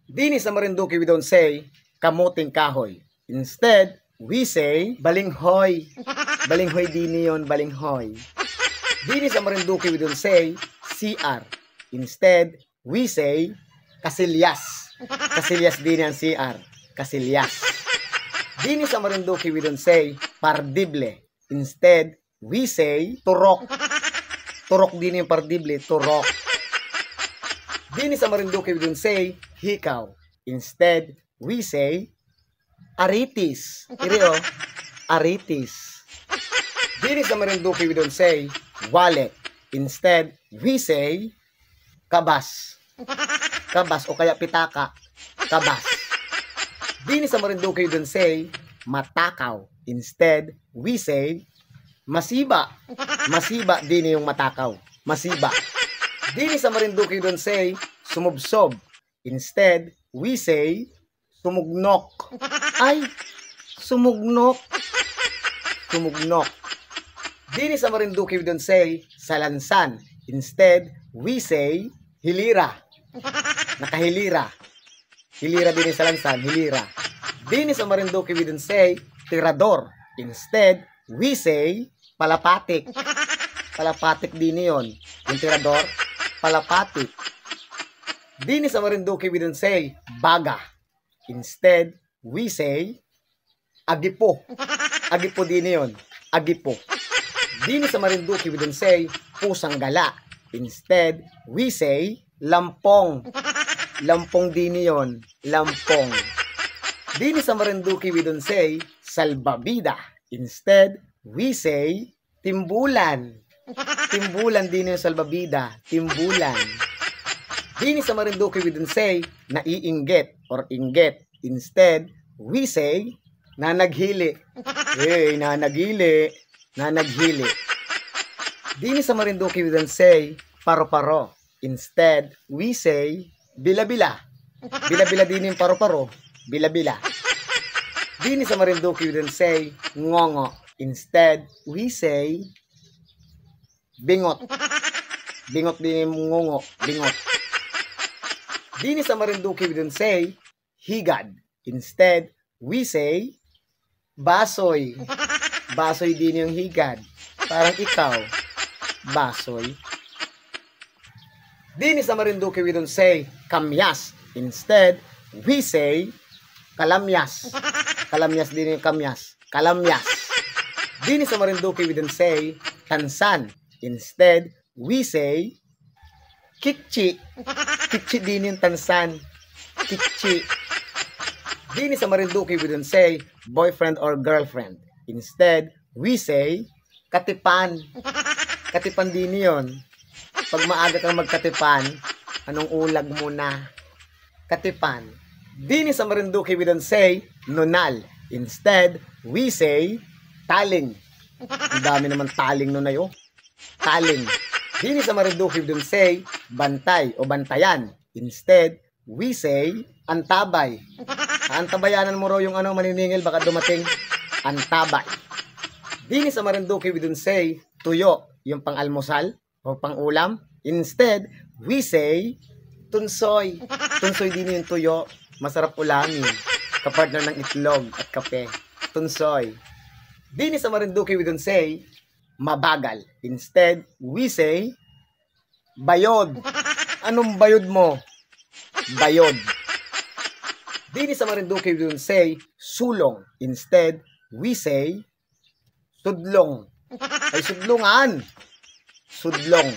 Dini sa Marinduque, we don't say kamuting kahoy. Instead, we say balinghoy. Balinghoy dini yon, balinghoy. Dini sa Marinduque, we don't say CR. Instead, we say kasilyas. Kasilyas din ang CR. Kasilyas. Dini sa Marinduque, we don't say pardible. Instead, we say turok. Turok din yung pardible. Turok. Dini sa Marinduque, we don't say hikaw. Instead, we say aritis. Iri o, aritis. Dini sa Marinduque, we don't say wallet. Instead, we say kabas. Kabas o kaya pitaka. Kabas. Dini sa Marinduque, we don't say matakaw. Instead, we say masiba. Masiba din yung matakaw. Masiba. Dini sa Marinduque, we don't say sumubsob. Instead, we say sumugnok. Ay, sumugnok. Sumugnok. Dini sa Marinduque, we don't say salansan. Instead, we say hilira. Nakahilira. Hilira din sa salansan, hilira. Dini sa Marinduque, we don't say tirador. Instead, we say palapatik. Palapatik din yon. Yung tirador, palapatik. Dini sa Marinduque, we don't say baga. Instead, we say agipo. Agipo din yon. Agipo. Dini sa Marinduque, we don't say pusang gala. Instead, we say lampong. Lampong din yon. Lampong. Dini sa Marinduque, we don't say salbabida. Instead, we say timbulan. Timbulan din yung salbabida. Timbulan. Dini sa Marinduque, we don't say naiinggit or inggit. Instead, we say nanaghili. Hey, nanaghili. Nanaghili. Dini sa Marinduque, we don't say paro-paro. Instead, we say bila-bila. Bila-bila din yung paro-paro. Bila-bila. Dini sa Marinduque, we don't say ngongo. Instead, we say bingot. Bingot din yung ngongo. Bingot. Dini sa Marinduque, we don't say higad. Instead, we say basoy. Basoy din yung higad. Parang ikaw. Basoy. Dini sa Marinduque, we don't say kamyas. Instead, we say kalamyas. Kalamyas din yung kamyas. Kalamyas. Dini sa Marinduque, we don't say tansan. Instead, we say kikchi. Kikchi din yung tansan. Kikchi. Dini sa Marinduque, we don't say boyfriend or girlfriend. Instead, we say katipan. Katipan din yun. Pag maaga kang magkatipan, anong ulag mo na? Katipan. Dini sa Marinduque, we don't say nunal. Instead, we say taling. Ang dami naman taling nunay, oh. Taling. Dini sa Marinduque, we don't say bantay o bantayan. Instead, we say antabay. Antabayanan mo raw yung maniningil, baka dumating. Antabay. Dini sa Marinduque, we don't say tuyo, yung pang-almusal o pang-ulam. Instead, we say tunsoy. Tunsoy din yung tuyo. Masarap ulamin. Kapartner ng itlog at kape. Tunsoy. Dini sa Marinduque, we don't say mabagal. Instead, we say bayod. Anong bayod mo? Bayod. Dini sa Marinduque, we don't say sulong. Instead, we say sudlong. Ay, sudlongan. Sudlong.